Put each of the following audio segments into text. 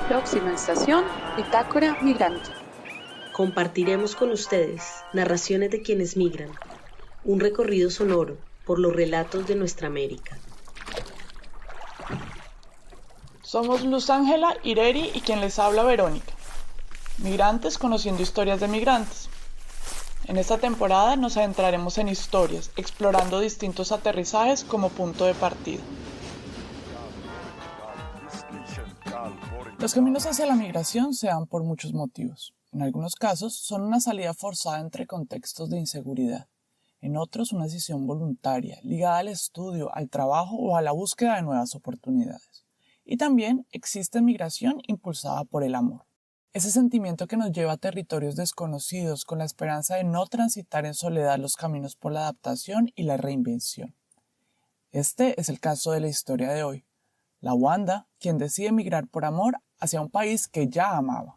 Próxima estación, Bitácora Migrante. Compartiremos con ustedes narraciones de quienes migran, un recorrido sonoro por los relatos de nuestra América. Somos Luz Ángela, Ireri y quien les habla Verónica. Migrantes conociendo historias de migrantes. En esta temporada nos adentraremos en historias, explorando distintos aterrizajes como punto de partida. Los caminos hacia la migración se dan por muchos motivos. En algunos casos son una salida forzada entre contextos de inseguridad. En otros una decisión voluntaria, ligada al estudio, al trabajo o a la búsqueda de nuevas oportunidades. Y también existe migración impulsada por el amor. Ese sentimiento que nos lleva a territorios desconocidos con la esperanza de no transitar en soledad los caminos por la adaptación y la reinvención. Este es el caso de la historia de hoy. La Wanda, quien decide migrar por amor hacia un país que ya amaba.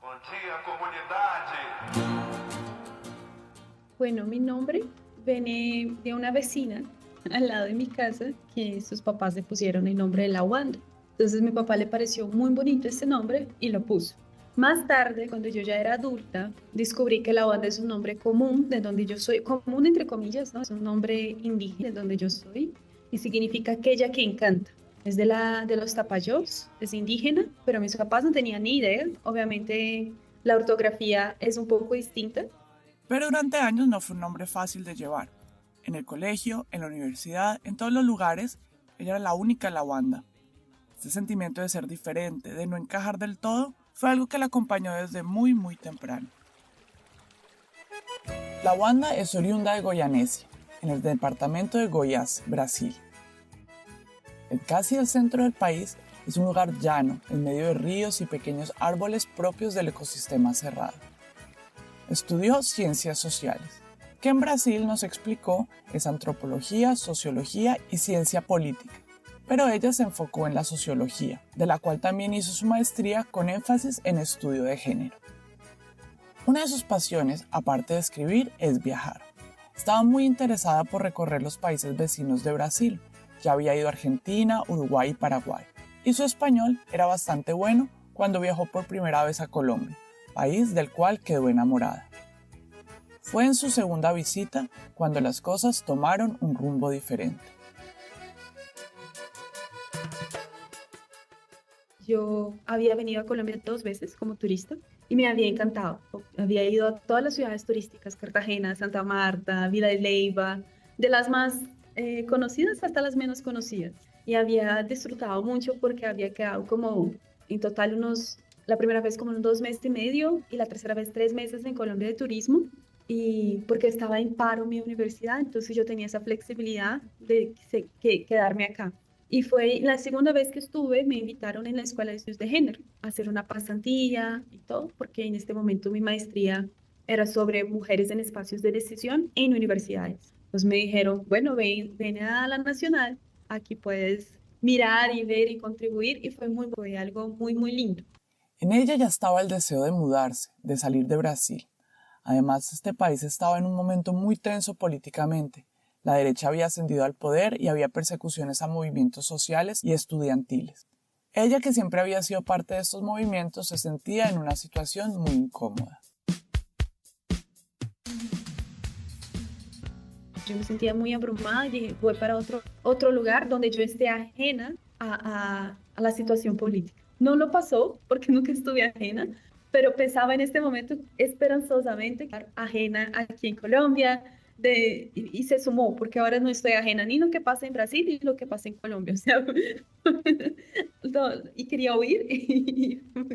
Bueno, mi nombre viene de una vecina al lado de mi casa que sus papás le pusieron el nombre de La Wanda. Entonces mi papá le pareció muy bonito este nombre y lo puso. Más tarde, cuando yo ya era adulta, descubrí que La Wanda es un nombre común de donde yo soy, común entre comillas, ¿no? Es un nombre indígena de donde yo soy y significa aquella que encanta. Es de los Tapajós, es indígena, pero mis papás no tenían ni idea. Obviamente la ortografía es un poco distinta. Pero durante años no fue un nombre fácil de llevar. En el colegio, en la universidad, en todos los lugares, ella era la única Lawanda. Este sentimiento de ser diferente, de no encajar del todo, fue algo que la acompañó desde muy temprano. Lawanda es oriunda de Goianésia, en el departamento de Goiás, Brasil. Casi el centro del país es un lugar llano, en medio de ríos y pequeños árboles propios del ecosistema cerrado. Estudió ciencias sociales, que en Brasil nos explicó es antropología, sociología y ciencia política, pero ella se enfocó en la sociología, de la cual también hizo su maestría con énfasis en estudio de género. Una de sus pasiones, aparte de escribir, es viajar. Estaba muy interesada por recorrer los países vecinos de Brasil. Ya había ido a Argentina, Uruguay y Paraguay, y su español era bastante bueno cuando viajó por primera vez a Colombia, país del cual quedó enamorada. Fue en su segunda visita cuando las cosas tomaron un rumbo diferente. Yo había venido a Colombia 2 veces como turista y me había encantado. Había ido a todas las ciudades turísticas, Cartagena, Santa Marta, Villa de Leyva, de las más conocidas hasta las menos conocidas. Y había disfrutado mucho porque había quedado como en total la primera vez como unos 2 meses y medio y la tercera vez 3 meses en Colombia de turismo. Y porque estaba en paro mi universidad, entonces yo tenía esa flexibilidad de quedarme acá. Y fue la segunda vez que estuve, me invitaron en la Escuela de Estudios de Género a hacer una pasantía y todo, porque en este momento mi maestría era sobre mujeres en espacios de decisión en universidades. Entonces me dijeron, bueno, ven a la Nacional, aquí puedes mirar y ver y contribuir, y fue algo muy lindo. En ella ya estaba el deseo de mudarse, de salir de Brasil. Además, este país estaba en un momento muy tenso políticamente. La derecha había ascendido al poder y había persecuciones a movimientos sociales y estudiantiles. Ella, que siempre había sido parte de estos movimientos, se sentía en una situación muy incómoda. Yo me sentía muy abrumada y dije, voy para otro lugar donde yo esté ajena a la situación política. No lo pasó porque nunca estuve ajena, pero pensaba en este momento esperanzosamente estar ajena aquí en Colombia y se sumó porque ahora no estoy ajena ni lo que pasa en Brasil ni lo que pasa en Colombia. O sea, y quería huir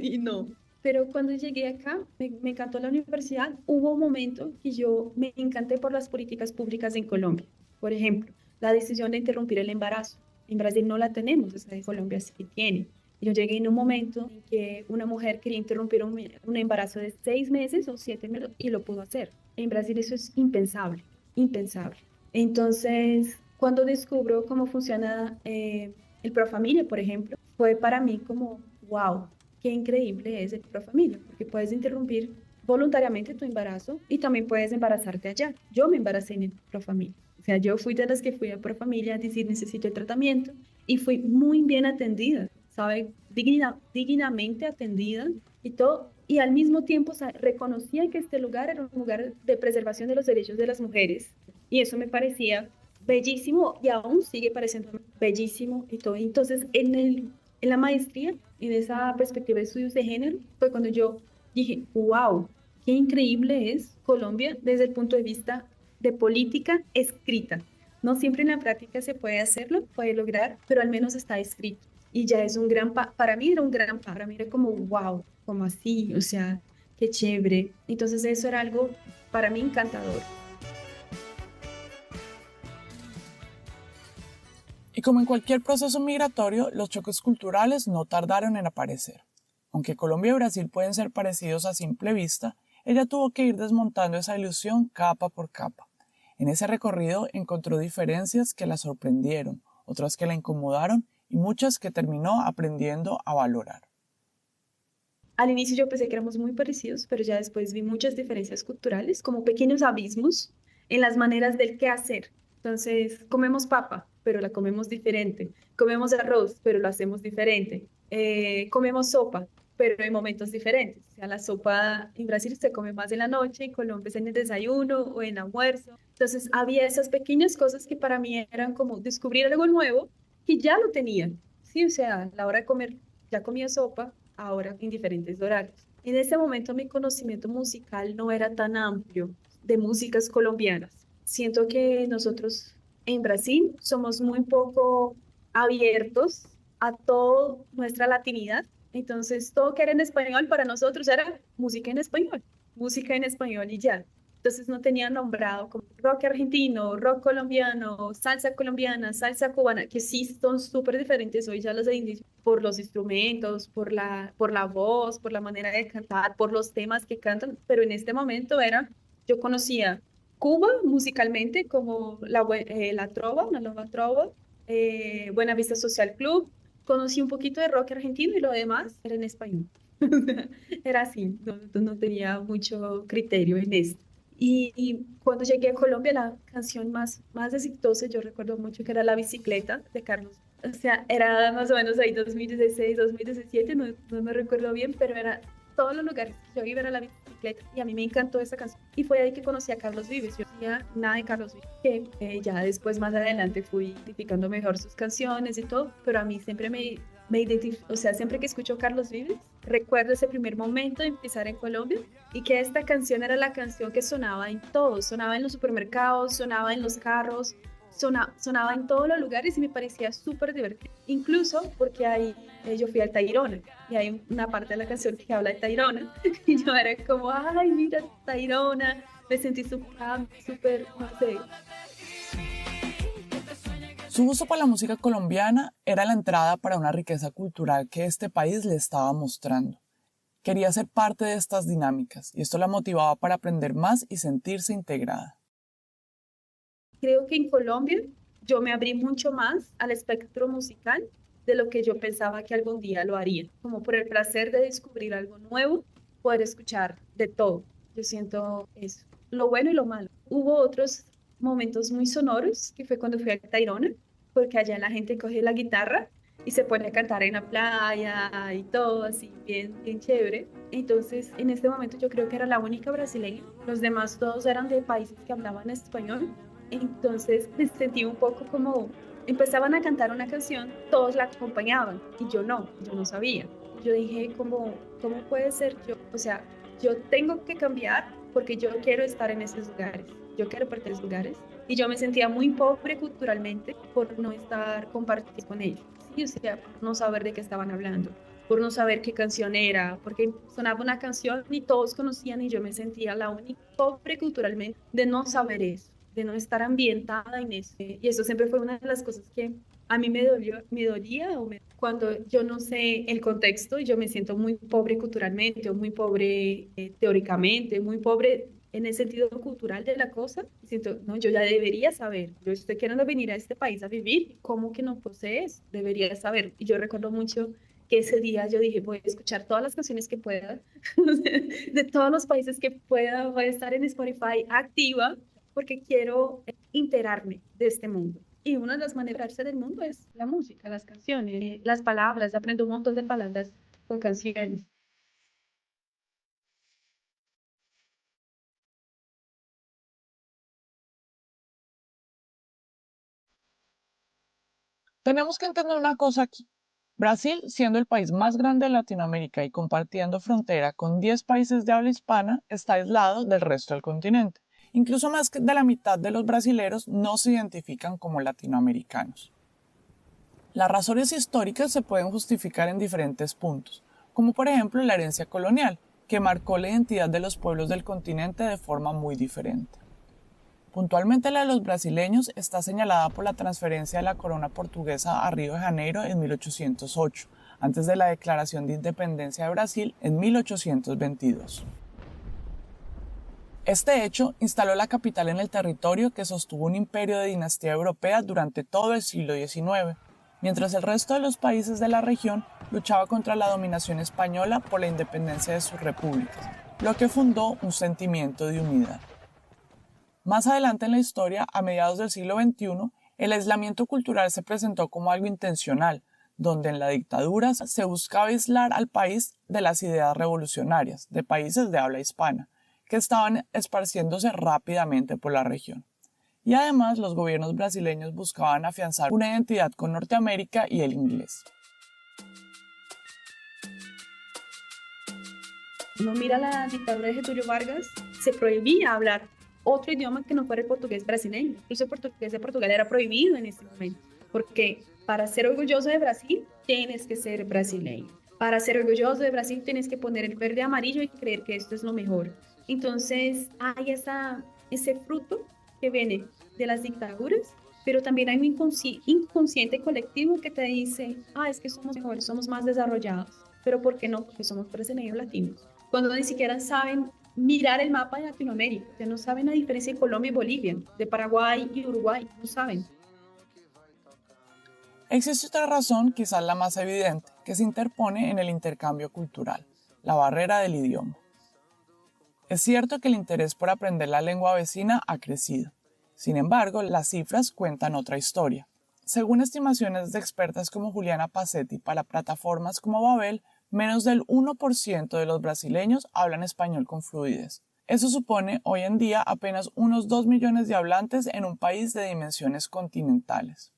y no. Pero cuando llegué acá, me encantó la universidad. Hubo un momento que yo me encanté por las políticas públicas en Colombia. Por ejemplo, la decisión de interrumpir el embarazo. En Brasil no la tenemos, en Colombia sí que tiene. Yo llegué en un momento en que una mujer quería interrumpir un embarazo de 6 meses o 7 meses y lo pudo hacer. En Brasil eso es impensable, impensable. Entonces, cuando descubro cómo funciona el Profamilia, por ejemplo, fue para mí como, wow, qué increíble es el Profamilia, porque puedes interrumpir, voluntariamente tu embarazo y también puedes embarazarte allá. Yo me embaracé en el Profamilia. O sea, yo fui de las que fui a Profamilia a decir necesito el tratamiento y fui muy bien atendida, ¿sabe? Dignamente atendida y todo. Y al mismo tiempo, o sea, reconocía que este lugar era un lugar de preservación de los derechos de las mujeres. Y eso me parecía bellísimo y aún sigue pareciendo bellísimo y todo. Entonces, en la maestría, en esa perspectiva de estudios de género, fue cuando yo dije, wow, qué increíble es Colombia desde el punto de vista de política escrita. No siempre en la práctica se puede hacerlo, puede lograr, pero al menos está escrito. Y ya es un para mí era un para mí era como, wow, como así, o sea, qué chévere. Entonces eso era algo para mí encantador. Y como en cualquier proceso migratorio, los choques culturales no tardaron en aparecer. Aunque Colombia y Brasil pueden ser parecidos a simple vista, ella tuvo que ir desmontando esa ilusión capa por capa. En ese recorrido encontró diferencias que la sorprendieron, otras que la incomodaron y muchas que terminó aprendiendo a valorar. Al inicio yo pensé que éramos muy parecidos, pero ya después vi muchas diferencias culturales, como pequeños abismos en las maneras del qué hacer. Entonces, comemos papa, pero la comemos diferente. Comemos arroz, pero lo hacemos diferente. Comemos sopa, pero en momentos diferentes. O sea, la sopa en Brasil se come más en la noche, en Colombia es en el desayuno o en almuerzo. Entonces, había esas pequeñas cosas que para mí eran como descubrir algo nuevo que ya lo tenía. Sí, o sea, a la hora de comer, ya comía sopa, ahora en diferentes horarios. En ese momento mi conocimiento musical no era tan amplio de músicas colombianas. Siento que nosotros en Brasil somos muy poco abiertos a toda nuestra latinidad. Entonces, todo que era en español para nosotros era música en español y ya. Entonces no tenía nombrado como rock argentino, rock colombiano, salsa colombiana, salsa cubana, que sí son súper diferentes hoy ya los de indios por los instrumentos, por la voz, por la manera de cantar, por los temas que cantan, pero en este momento yo conocía Cuba musicalmente como la trova, una nueva trova, Buena Vista Social Club, conocí un poquito de rock argentino y lo demás era en español. Era así, no tenía mucho criterio en esto. Y cuando llegué a Colombia, la canción más exitosa, yo recuerdo mucho que era La Bicicleta de Carlos. O sea, era más o menos ahí 2016, 2017, no me recuerdo bien, pero era todos los lugares que yo iba era La Bicicleta y a mí me encantó esa canción. Y fue ahí que conocí a Carlos Vives. Yo no sabía nada de Carlos Vives, que ya después, más adelante, fui identificando mejor sus canciones y todo, pero a mí siempre o sea, siempre que escucho Carlos Vives, recuerdo ese primer momento de empezar en Colombia y que esta canción era la canción que sonaba en todo, sonaba en los supermercados, sonaba en los carros, sonaba en todos los lugares y me parecía súper divertido. Incluso porque ahí yo fui al Tayrona y hay una parte de la canción que habla de Tayrona y yo era como, ay, mira, Tayrona, me sentí súper, no sé. Su gusto por la música colombiana era la entrada para una riqueza cultural que este país le estaba mostrando. Quería ser parte de estas dinámicas y esto la motivaba para aprender más y sentirse integrada. Creo que en Colombia yo me abrí mucho más al espectro musical de lo que yo pensaba que algún día lo haría, como por el placer de descubrir algo nuevo, poder escuchar de todo. Yo siento eso, lo bueno y lo malo. Hubo otros momentos muy sonoros, que fue cuando fui a Tayrona, porque allá la gente coge la guitarra y se pone a cantar en la playa y todo así, bien chévere. Entonces, en este momento yo creo que era la única brasileña. Los demás todos eran de países que hablaban español. Entonces me sentí un poco como, empezaban a cantar una canción, todos la acompañaban y yo no sabía. Yo dije, ¿cómo puede ser yo? O sea, yo tengo que cambiar porque yo quiero estar en esos lugares, yo quiero pertenecer a esos lugares. Y yo me sentía muy pobre culturalmente por no estar compartiendo con ellos, ¿sí? O sea, por no saber de qué estaban hablando, por no saber qué canción era, porque sonaba una canción y todos conocían y yo me sentía la única pobre culturalmente de no saber eso, de no estar ambientada en eso. Y eso siempre fue una de las cosas que a mí me dolía cuando yo no sé el contexto y yo me siento muy pobre culturalmente o muy pobre teóricamente, muy pobre en el sentido cultural de la cosa. Y siento, no, yo ya debería saber, yo estoy queriendo venir a este país a vivir, ¿cómo que no posees? Debería saber. Y yo recuerdo mucho que ese día yo dije, voy a escuchar todas las canciones que pueda, de todos los países que pueda, voy a estar en Spotify activa, porque quiero enterarme de este mundo. Y una de las maneras de enterarse del mundo es la música, las canciones, las palabras. Aprendo un montón de palabras con canciones. Tenemos que entender una cosa aquí. Brasil, siendo el país más grande de Latinoamérica y compartiendo frontera con 10 países de habla hispana, está aislado del resto del continente. Incluso más de la mitad de los brasileros no se identifican como latinoamericanos. Las razones históricas se pueden justificar en diferentes puntos, como por ejemplo la herencia colonial, que marcó la identidad de los pueblos del continente de forma muy diferente. Puntualmente la de los brasileños está señalada por la transferencia de la corona portuguesa a Río de Janeiro en 1808, antes de la declaración de independencia de Brasil en 1822. Este hecho instaló la capital en el territorio que sostuvo un imperio de dinastía europea durante todo el siglo XIX, mientras el resto de los países de la región luchaba contra la dominación española por la independencia de sus repúblicas, lo que fundó un sentimiento de unidad. Más adelante en la historia, a mediados del siglo XXI, el aislamiento cultural se presentó como algo intencional, donde en la dictadura se buscaba aislar al país de las ideas revolucionarias de países de habla hispana, que estaban esparciéndose rápidamente por la región. Y además los gobiernos brasileños buscaban afianzar una identidad con Norteamérica y el inglés. Uno mira la dictadura de Getúlio Vargas, se prohibía hablar otro idioma que no fuera el portugués brasileño. Incluso el portugués de Portugal era prohibido en ese momento, porque para ser orgulloso de Brasil tienes que ser brasileño. Para ser orgulloso de Brasil tienes que poner el verde amarillo y creer que esto es lo mejor. Entonces hay ese fruto que viene de las dictaduras, pero también hay un inconsciente colectivo que te dice, es que somos mejores, somos más desarrollados. ¿Pero por qué no? Porque somos brasileños latinos. Cuando ni siquiera saben mirar el mapa de Latinoamérica, ya no saben la diferencia de Colombia y Bolivia, de Paraguay y Uruguay, no saben. Existe otra razón, quizás la más evidente, que se interpone en el intercambio cultural, la barrera del idioma. Es cierto que el interés por aprender la lengua vecina ha crecido. Sin embargo, las cifras cuentan otra historia. Según estimaciones de expertas como Juliana Passetti para plataformas como Babel, menos del 1% de los brasileños hablan español con fluidez. Eso supone hoy en día apenas unos 2 millones de hablantes en un país de dimensiones continentales.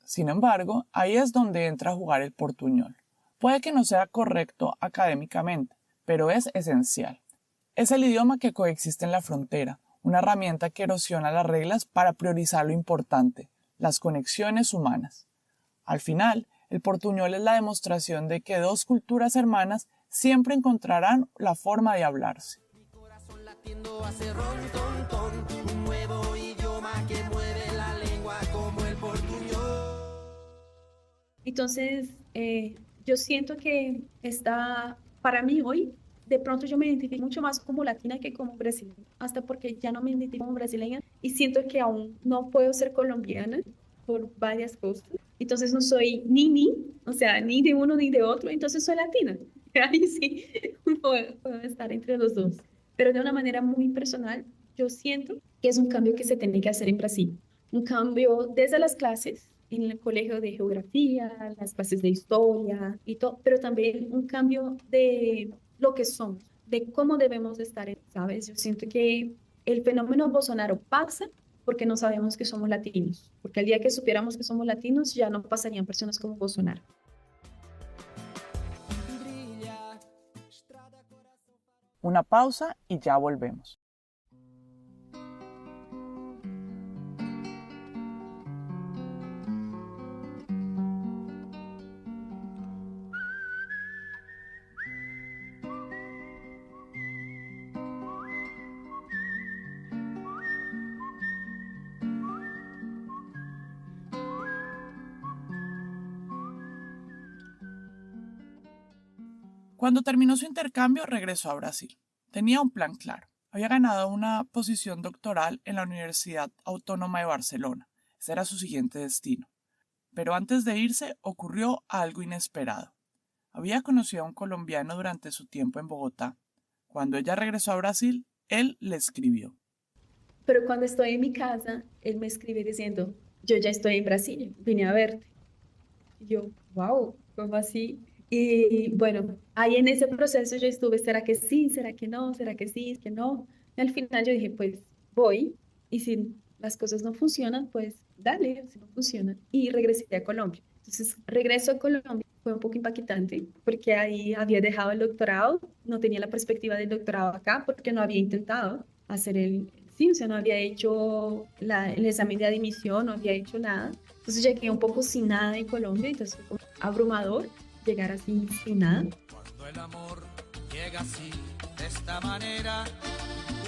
Sin embargo, ahí es donde entra a jugar el portuñol. Puede que no sea correcto académicamente, pero es esencial. Es el idioma que coexiste en la frontera, una herramienta que erosiona las reglas para priorizar lo importante, las conexiones humanas. Al final, el portuñol es la demostración de que dos culturas hermanas siempre encontrarán la forma de hablarse. Entonces, yo siento que para mí hoy, de pronto yo me identifico mucho más como latina que como brasileña, hasta porque ya no me identifico como brasileña y siento que aún no puedo ser colombiana por varias cosas. Entonces no soy o sea, ni de uno ni de otro, entonces soy latina. Ahí sí, puedo estar entre los dos. Pero de una manera muy personal, yo siento que es un cambio que se tiene que hacer en Brasil. Un cambio desde las clases, en el colegio de geografía, las clases de historia y todo, pero también un cambio de lo que somos, de cómo debemos de estar, ¿sabes? Yo siento que el fenómeno Bolsonaro pasa porque no sabemos que somos latinos, porque el día que supiéramos que somos latinos ya no pasarían personas como Bolsonaro. Una pausa y ya volvemos. Cuando terminó su intercambio, regresó a Brasil. Tenía un plan claro. Había ganado una posición doctoral en la Universidad Autónoma de Barcelona. Ese era su siguiente destino. Pero antes de irse, ocurrió algo inesperado. Había conocido a un colombiano durante su tiempo en Bogotá. Cuando ella regresó a Brasil, él le escribió. Pero cuando estoy en mi casa, él me escribe diciendo, yo ya estoy en Brasil, vine a verte. Y yo, wow, ¿cómo así? Y bueno, ahí en ese proceso yo estuve, ¿será que sí? ¿Será que no? ¿Será que sí? ¿Que no? Y al final yo dije, pues voy, y si las cosas no funcionan, pues dale, si no funcionan. Y regresé a Colombia. Entonces, regreso a Colombia, fue un poco impactante, porque ahí había dejado el doctorado, no tenía la perspectiva del doctorado acá, porque no había intentado hacer sí, o sea, no había hecho el examen de admisión, no había hecho nada. Entonces llegué un poco sin nada en Colombia, entonces fue como abrumador llegar así sin nada. Cuando el amor llega así, de esta manera,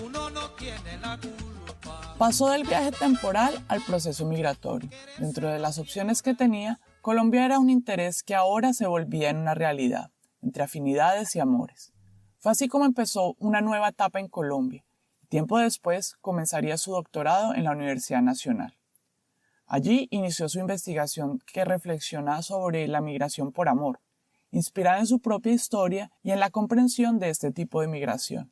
uno no tiene la culpa. Pasó del viaje temporal al proceso migratorio. Dentro de las opciones que tenía, Colombia era un interés que ahora se volvía en una realidad, entre afinidades y amores. Fue así como empezó una nueva etapa en Colombia. Tiempo después comenzaría su doctorado en la Universidad Nacional. Allí inició su investigación que reflexiona sobre la migración por amor, inspirada en su propia historia y en la comprensión de este tipo de migración.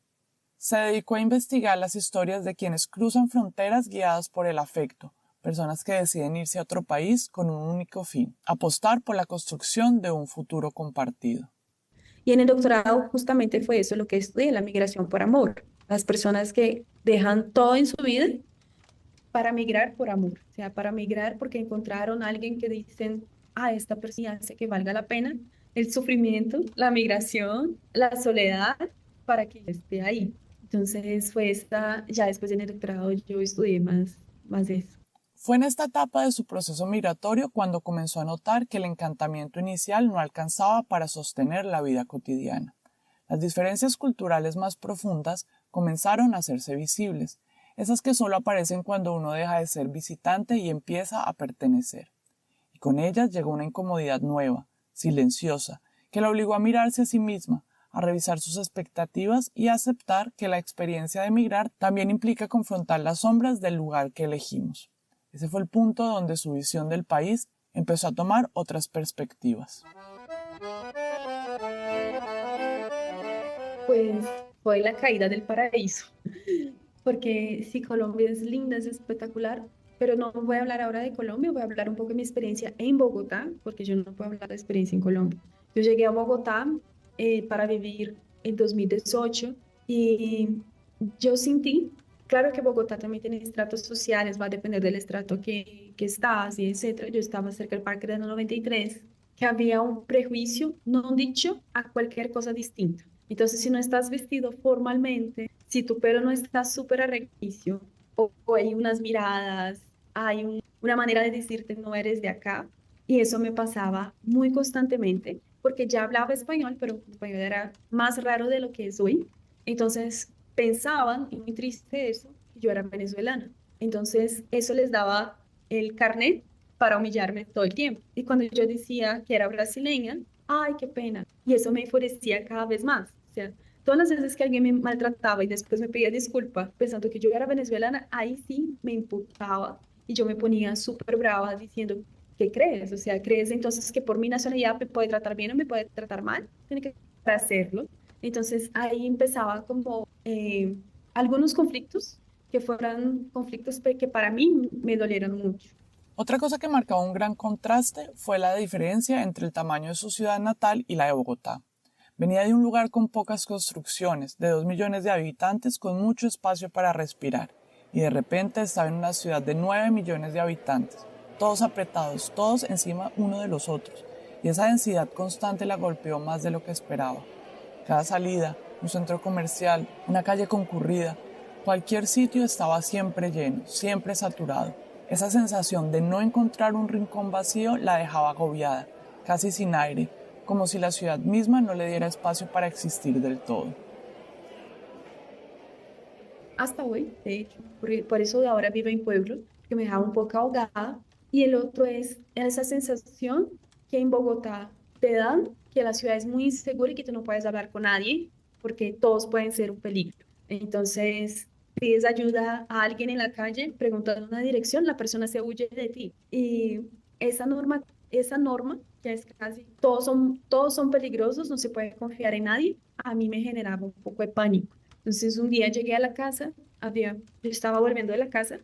Se dedicó a investigar las historias de quienes cruzan fronteras guiadas por el afecto, personas que deciden irse a otro país con un único fin, apostar por la construcción de un futuro compartido. Y en el doctorado justamente fue eso lo que estudié, la migración por amor. Las personas que dejan todo en su vida para migrar por amor, o sea, para migrar porque encontraron a alguien que dicen, esta persona hace que valga la pena el sufrimiento, la migración, la soledad, para que esté ahí. Entonces fue ya después en el doctorado yo estudié más de eso. Fue en esta etapa de su proceso migratorio cuando comenzó a notar que el encantamiento inicial no alcanzaba para sostener la vida cotidiana. Las diferencias culturales más profundas comenzaron a hacerse visibles, esas que solo aparecen cuando uno deja de ser visitante y empieza a pertenecer. Y con ellas llegó una incomodidad nueva, silenciosa, que la obligó a mirarse a sí misma, a revisar sus expectativas y a aceptar que la experiencia de emigrar también implica confrontar las sombras del lugar que elegimos. Ese fue el punto donde su visión del país empezó a tomar otras perspectivas. Pues fue la caída del paraíso, porque sí, Colombia es linda, es espectacular, pero no voy a hablar ahora de Colombia, voy a hablar un poco de mi experiencia en Bogotá, porque yo no puedo hablar de experiencia en Colombia. Yo llegué a Bogotá para vivir en 2018 y yo sentí, claro que Bogotá también tiene estratos sociales, va a depender del estrato que estás y etcétera. Yo estaba cerca del Parque de la 93, que había un prejuicio no dicho a cualquier cosa distinta. Entonces, si no estás vestido formalmente, si tu pelo no está súper a requisito, o hay unas miradas, hay una manera de decirte no eres de acá, y eso me pasaba muy constantemente, porque ya hablaba español, pero el español era más raro de lo que es hoy. Entonces, pensaban, y muy triste eso, que yo era venezolana. Entonces, eso les daba el carnet para humillarme todo el tiempo. Y cuando yo decía que era brasileña, ay, qué pena. Y eso me enfurecía cada vez más. O sea, todas las veces que alguien me maltrataba y después me pedía disculpa pensando que yo era venezolana, ahí sí me imputaba y yo me ponía súper brava diciendo, ¿qué crees? O sea, ¿crees entonces que por mi nacionalidad me puede tratar bien o me puede tratar mal? Tiene que hacerlo. Entonces ahí empezaba como algunos conflictos que fueran conflictos que para mí me dolieron mucho. Otra cosa que marcaba un gran contraste fue la diferencia entre el tamaño de su ciudad natal y la de Bogotá. Venía de un lugar con pocas construcciones, de 2 millones de habitantes con mucho espacio para respirar, y de repente estaba en una ciudad de 9 millones de habitantes, todos apretados, todos encima uno de los otros, y esa densidad constante la golpeó más de lo que esperaba. Cada salida, un centro comercial, una calle concurrida, cualquier sitio estaba siempre lleno, siempre saturado. Esa sensación de no encontrar un rincón vacío la dejaba agobiada, casi sin aire, como si la ciudad misma no le diera espacio para existir del todo. Hasta hoy, de hecho, por eso de ahora vivo en pueblo, que me dejaba un poco ahogada. Y el otro es esa sensación que en Bogotá te dan, que la ciudad es muy insegura y que tú no puedes hablar con nadie, porque todos pueden ser un peligro. Entonces, pides ayuda a alguien en la calle, preguntando una dirección, la persona se huye de ti. Y esa norma, esa norma, que es casi, todos son peligrosos, no se puede confiar en nadie, a mí me generaba un poco de pánico. Entonces un día llegué a la casa, yo estaba volviendo de la casa,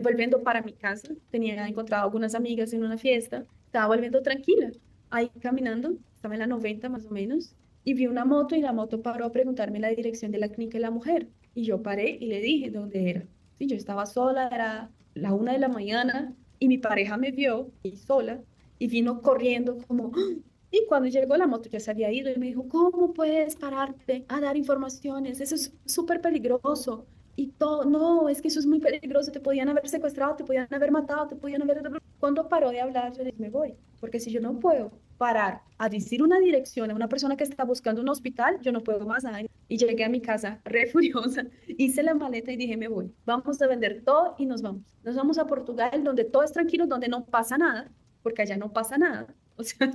volviendo para mi casa, tenía encontrado algunas amigas en una fiesta, estaba volviendo tranquila, ahí caminando, estaba en la 90 más o menos, y vi una moto y la moto paró a preguntarme la dirección de la clínica de la mujer. Y yo paré y le dije dónde era. Sí, yo estaba sola, era la 1 de la mañana y mi pareja me vio y sola y vino corriendo como... ¡Ah! Y cuando llegó la moto ya se había ido y me dijo, ¿cómo puedes pararte a dar informaciones? Eso es súper peligroso. Y todo, no, es que eso es muy peligroso, te podían haber secuestrado, te podían haber matado, te podían haber... Cuando paró de hablar, yo dije, me voy, porque si yo no puedo parar a decir una dirección a una persona que está buscando un hospital, yo no puedo más nada. Y llegué a mi casa re furiosa, hice la maleta y dije, me voy, vamos a vender todo y nos vamos. Nos vamos a Portugal, donde todo es tranquilo, donde no pasa nada, porque allá no pasa nada. O sea,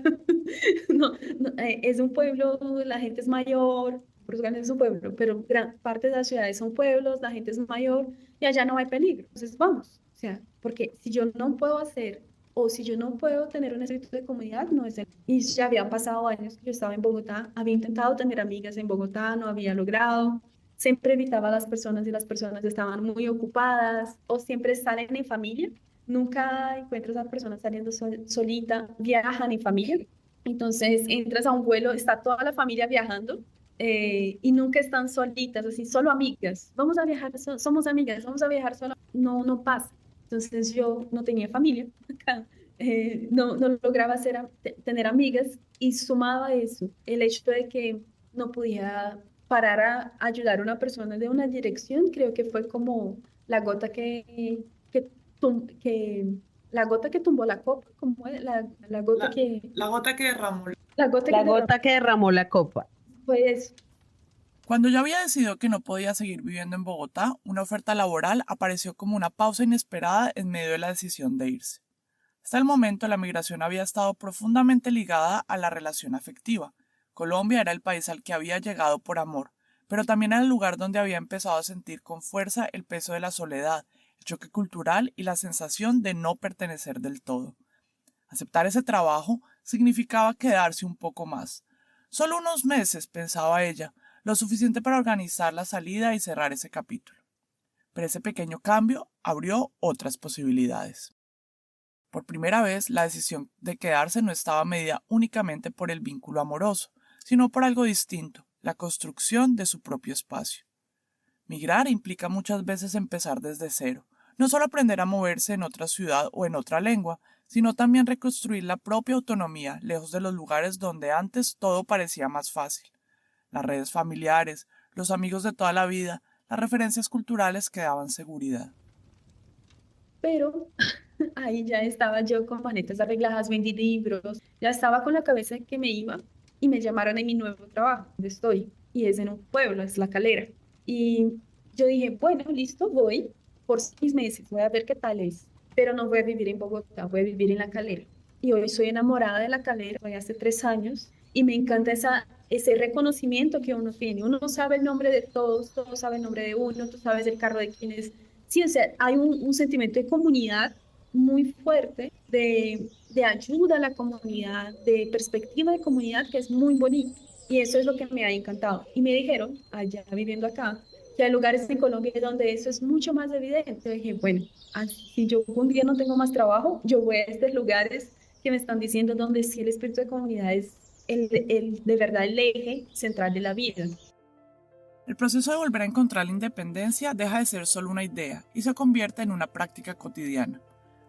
es un pueblo, la gente es mayor, Portugal es un pueblo, pero gran parte de las ciudades son pueblos, la gente es mayor y allá no hay peligro. Entonces vamos, o sea, porque si yo no puedo hacer o si yo no puedo tener un espíritu de comunidad, no es el... Y ya habían pasado años que yo estaba en Bogotá, había intentado tener amigas en Bogotá, no había logrado, siempre evitaba a las personas y las personas estaban muy ocupadas o siempre salen en familia. Nunca encuentras a personas saliendo solita, viajan en familia. Entonces entras a un vuelo, está toda la familia viajando y nunca están solitas, así, solo amigas. Vamos a viajar, somos amigas, vamos a viajar solo. No, no pasa. Entonces yo no tenía familia acá, no lograba tener amigas y sumaba a eso el hecho de que no podía parar a ayudar a una persona de una dirección, creo que fue como la gota que la gota que tumbó la copa, como la gota La gota que derramó. la gota La que derramó, gota que derramó la copa. pues Cuando yo había decidido que no podía seguir viviendo en Bogotá, una oferta laboral apareció como una pausa inesperada en medio de la decisión de irse. Hasta el momento, la migración había estado profundamente ligada a la relación afectiva. Colombia era el país al que había llegado por amor, pero también era el lugar donde había empezado a sentir con fuerza el peso de la soledad, el choque cultural y la sensación de no pertenecer del todo. Aceptar ese trabajo significaba quedarse un poco más. Solo unos meses, pensaba ella, lo suficiente para organizar la salida y cerrar ese capítulo. Pero ese pequeño cambio abrió otras posibilidades. Por primera vez, la decisión de quedarse no estaba medida únicamente por el vínculo amoroso, sino por algo distinto, la construcción de su propio espacio. Migrar implica muchas veces empezar desde cero, no solo aprender a moverse en otra ciudad o en otra lengua, sino también reconstruir la propia autonomía lejos de los lugares donde antes todo parecía más fácil. Las redes familiares, los amigos de toda la vida, las referencias culturales que daban seguridad. pero ahí ya estaba yo con maletas arregladas, vendí libros, ya estaba con la cabeza de que me iba y me llamaron en mi nuevo trabajo, donde estoy, y es en un pueblo, es La Calera. Y yo dije, bueno, listo, voy por 6 meses, voy a ver qué tal es, pero no voy a vivir en Bogotá, voy a vivir en La Calera. Y hoy soy enamorada de La Calera, voy hace 3 años, y me encanta ese reconocimiento que uno tiene. Uno sabe el nombre de todos, todos saben el nombre de uno, tú sabes el carro de quién es. Sí, o sea, hay un sentimiento de comunidad muy fuerte, de ayuda a la comunidad, de perspectiva de comunidad que es muy bonito. Y eso es lo que me ha encantado. Y me dijeron, allá viviendo acá, que hay lugares en Colombia donde eso es mucho más evidente. Yo dije, bueno, si yo un día no tengo más trabajo, yo voy a estos lugares que me están diciendo donde sí el espíritu de comunidad es de verdad el eje central de la vida. El proceso de volver a encontrar la independencia deja de ser solo una idea y se convierte en una práctica cotidiana.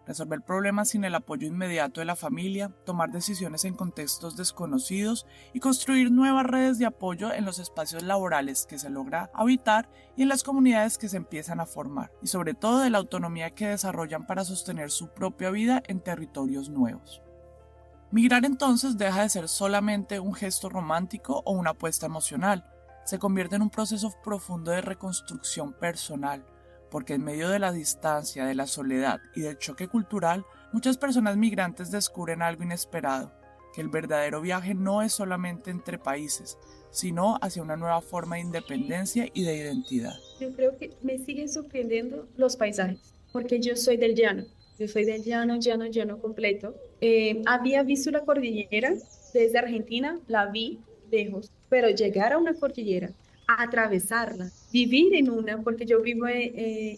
Resolver problemas sin el apoyo inmediato de la familia, tomar decisiones en contextos desconocidos y construir nuevas redes de apoyo en los espacios laborales que se logra habitar y en las comunidades que se empiezan a formar, y sobre todo de la autonomía que desarrollan para sostener su propia vida en territorios nuevos. Migrar entonces deja de ser solamente un gesto romántico o una apuesta emocional, se convierte en un proceso profundo de reconstrucción personal, porque en medio de la distancia, de la soledad y del choque cultural, muchas personas migrantes descubren algo inesperado, que el verdadero viaje no es solamente entre países, sino hacia una nueva forma de independencia y de identidad. Yo creo que me siguen sorprendiendo los paisajes, porque yo soy del llano. Yo soy del llano, llano, llano completo. Había visto la cordillera desde Argentina, la vi lejos, pero llegar a una cordillera, atravesarla, vivir en una, porque yo vivo en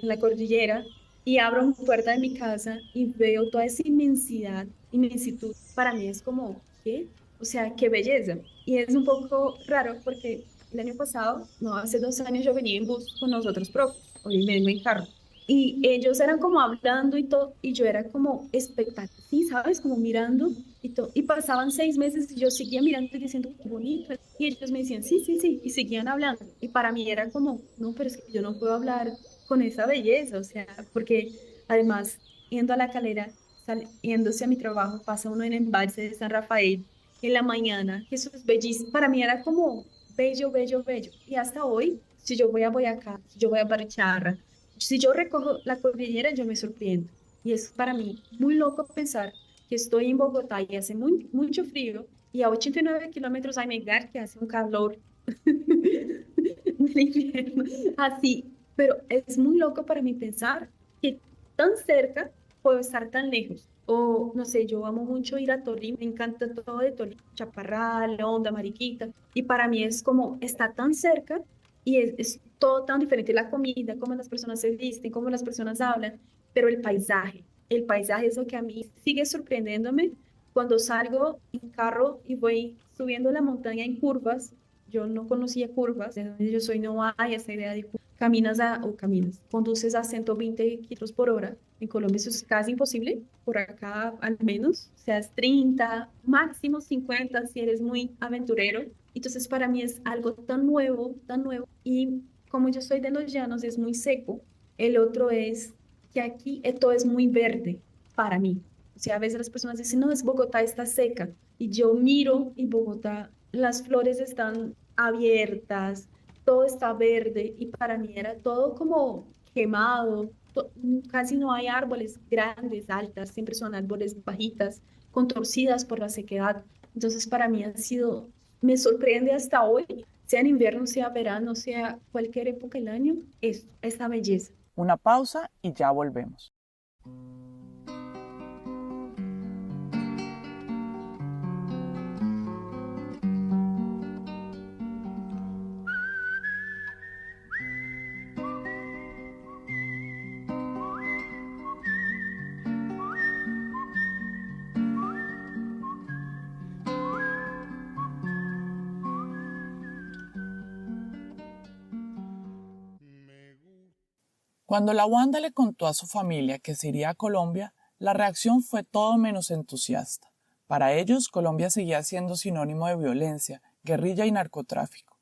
la cordillera y abro mi puerta de mi casa y veo toda esa inmensidad, inmensitud. Para mí es como, ¿qué? O sea, qué belleza. Y es un poco raro porque el año pasado, no, hace 2 años yo venía en bus con los otros profes, hoy vengo en carro. Y ellos eran como hablando y todo, y yo era como expectante, sí, ¿sabes? Como mirando y todo. Y pasaban 6 meses y yo seguía mirando y diciendo, qué bonito. Y ellos me decían, sí, sí, sí, y seguían hablando. Y para mí era como, no, pero es que yo no puedo hablar con esa belleza, o sea, porque además, yendo a la calera, yéndose a mi trabajo, pasa uno en el embalse de San Rafael en la mañana, que eso es bellísimo. Para mí era como bello, bello, bello. Y hasta hoy, si yo voy a Boyacá, si yo voy a Baricharra, si yo recojo la cordillera, yo me sorprendo. Y es para mí muy loco pensar que estoy en Bogotá y hace mucho frío y a 89 kilómetros hay negar que hace un calor del invierno. Así, pero es muy loco para mí pensar que tan cerca puedo estar tan lejos. O no sé, yo amo mucho ir a Tolima, me encanta todo de Tolima, Chaparral, Honda, Mariquita. Y para mí es como está tan cerca y es todo tan diferente, la comida, cómo las personas se visten, cómo las personas hablan, pero el paisaje es lo que a mí sigue sorprendiéndome cuando salgo en carro y voy subiendo la montaña en curvas. Yo no conocía curvas, de donde yo soy no hay esa idea de conduces a 120 kilómetros por hora. En Colombia eso es casi imposible, por acá al menos, o sea, es 30, máximo 50 si eres muy aventurero. Entonces para mí es algo tan nuevo. Y como yo soy de los llanos, es muy seco. El otro es que aquí todo es muy verde para mí. O sea, a veces las personas dicen, no, es Bogotá está seca. Y yo miro y Bogotá, las flores están abiertas, todo está verde y para mí era todo como quemado. Casi no hay árboles grandes, altas, siempre son árboles bajitas, contorcidas por la sequedad. Entonces para mí ha sido me sorprende hasta hoy, sea en invierno, sea verano, sea cualquier época del año, es esa belleza. Una pausa y ya volvemos. Cuando la Wanda le contó a su familia que se iría a Colombia, la reacción fue todo menos entusiasta. Para ellos, Colombia seguía siendo sinónimo de violencia, guerrilla y narcotráfico.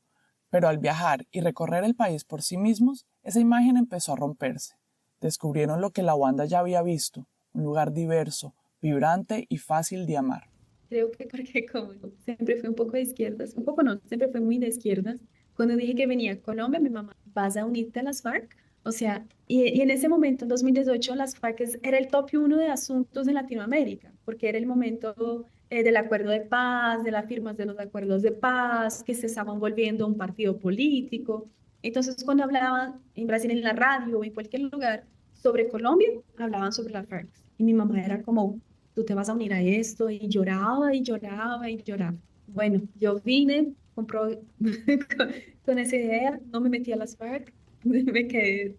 Pero al viajar y recorrer el país por sí mismos, esa imagen empezó a romperse. Descubrieron lo que la Wanda ya había visto, un lugar diverso, vibrante y fácil de amar. Creo que porque como siempre fui un poco de izquierdas, un poco no, siempre fui muy de izquierdas. Cuando dije que venía a Colombia, mi mamá, ¿vas a unirte a las FARC? O sea, y en ese momento, en 2018, las FARC era el top 1 de asuntos en Latinoamérica, porque era el momento del acuerdo de paz, de las firmas de los acuerdos de paz, que se estaban volviendo un partido político. Entonces, cuando hablaban en Brasil en la radio o en cualquier lugar sobre Colombia, hablaban sobre las FARC. Y mi mamá era como, tú te vas a unir a esto, y lloraba y lloraba y lloraba. Bueno, yo vine, compró con esa idea, no me metí a las FARC, me quedé,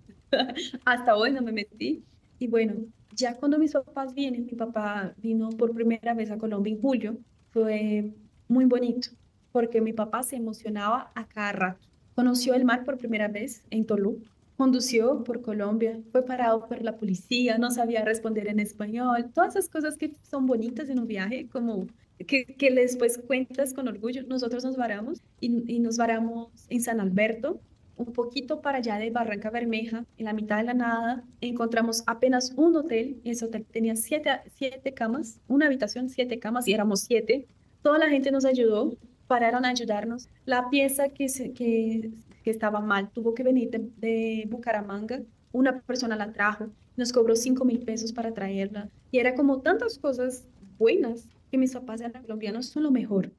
hasta hoy no me metí. Y bueno, ya cuando mis papás vienen, mi papá vino por primera vez a Colombia en julio, fue muy bonito, porque mi papá se emocionaba a cada rato. Conoció el mar por primera vez en Tolú, condució por Colombia, fue parado por la policía, no sabía responder en español, todas esas cosas que son bonitas en un viaje, como que después cuentas con orgullo. Nosotros nos varamos y nos varamos en San Alberto, un poquito para allá de Barranca Bermeja, en la mitad de la nada, encontramos apenas un hotel, ese hotel tenía siete camas, una habitación, 7 camas y éramos 7. Toda la gente nos ayudó, pararon a ayudarnos. La pieza que estaba mal tuvo que venir de Bucaramanga, una persona la trajo, nos cobró 5.000 pesos para traerla y era como tantas cosas buenas que mis papás eran colombianos, son lo mejor.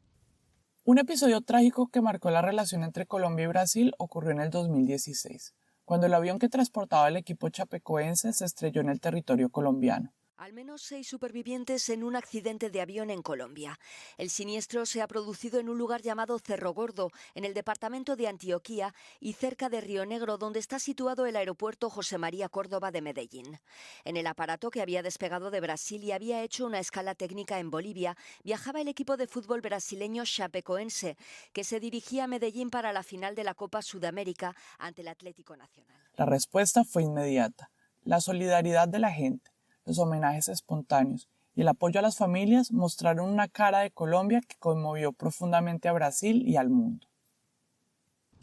Un episodio trágico que marcó la relación entre Colombia y Brasil ocurrió en el 2016. cuando el avión que transportaba el equipo chapecoense se estrelló en el territorio colombiano. Al menos 6 supervivientes en un accidente de avión en Colombia. El siniestro se ha producido en un lugar llamado Cerro Gordo, en el departamento de Antioquia y cerca de Río Negro, donde está situado el aeropuerto José María Córdoba de Medellín. En el aparato que había despegado de Brasil y había hecho una escala técnica en Bolivia, viajaba el equipo de fútbol brasileño Chapecoense, que se dirigía a Medellín para la final de la Copa Sudamérica ante el Atlético Nacional. La respuesta fue inmediata. La solidaridad de la gente, los homenajes espontáneos y el apoyo a las familias mostraron una cara de Colombia que conmovió profundamente a Brasil y al mundo.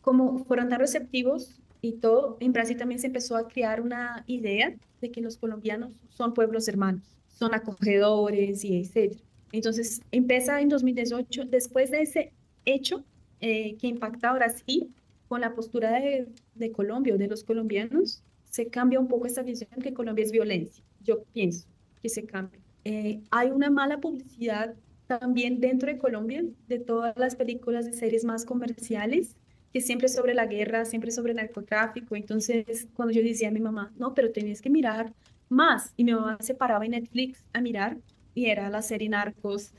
Como fueron tan receptivos y todo, en Brasil también se empezó a crear una idea de que los colombianos son pueblos hermanos, son acogedores y etc. Entonces empieza en 2018, después de ese hecho que impacta a Brasil, con la postura de Colombia o de los colombianos, se cambia un poco esa visión que Colombia es violencia. Yo pienso que se cambia. Hay una mala publicidad también dentro de Colombia, de todas las películas y series más comerciales, que siempre sobre la guerra, siempre sobre el narcotráfico. Entonces, cuando yo decía a mi mamá, no, pero tenías que mirar más, y mi mamá se paraba en Netflix a mirar, y era la serie Narcos.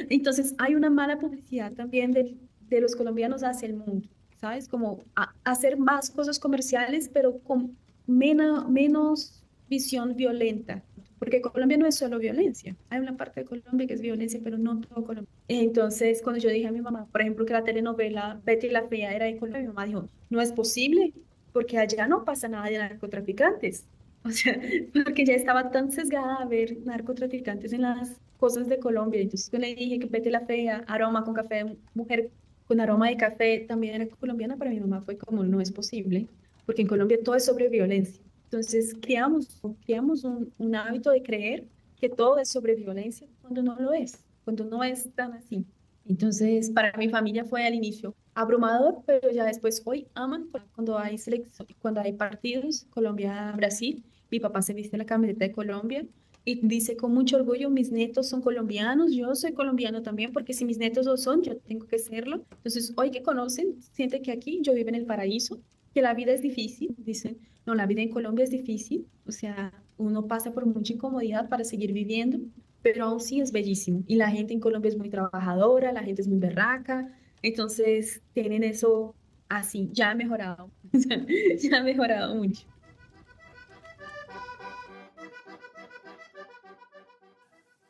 Entonces, hay una mala publicidad también de los colombianos hacia el mundo, ¿sabes? Como hacer más cosas comerciales, pero con menos visión violenta. Porque Colombia no es solo violencia. Hay una parte de Colombia que es violencia, pero no todo Colombia. Entonces, cuando yo dije a mi mamá, por ejemplo, que la telenovela Betty la Fea era de Colombia, mi mamá dijo, no es posible, porque allá no pasa nada de narcotraficantes. O sea, porque ya estaba tan sesgada a ver narcotraficantes en las cosas de Colombia. Entonces, yo le dije que Betty la Fea, aroma con café, mujer con aroma de café, también era colombiana. Para mi mamá fue como, no es posible, porque en Colombia todo es sobre violencia. Entonces, creamos un hábito de creer que todo es sobre violencia cuando no lo es, cuando no es tan así. Entonces, para mi familia fue al inicio abrumador, pero ya después hoy aman cuando hay selección, cuando hay partidos, Colombia-Brasil. Mi papá se viste la camiseta de Colombia y dice con mucho orgullo, mis nietos son colombianos, yo soy colombiano también, porque si mis nietos lo son, yo tengo que serlo. Entonces, hoy que conocen, sienten que aquí yo vivo en el paraíso, que la vida es difícil, dicen, no, la vida en Colombia es difícil, o sea, uno pasa por mucha incomodidad para seguir viviendo, pero aún sí es bellísimo. Y la gente en Colombia es muy trabajadora, la gente es muy berraca, entonces tienen eso así, ya ha mejorado, ya ha mejorado mucho.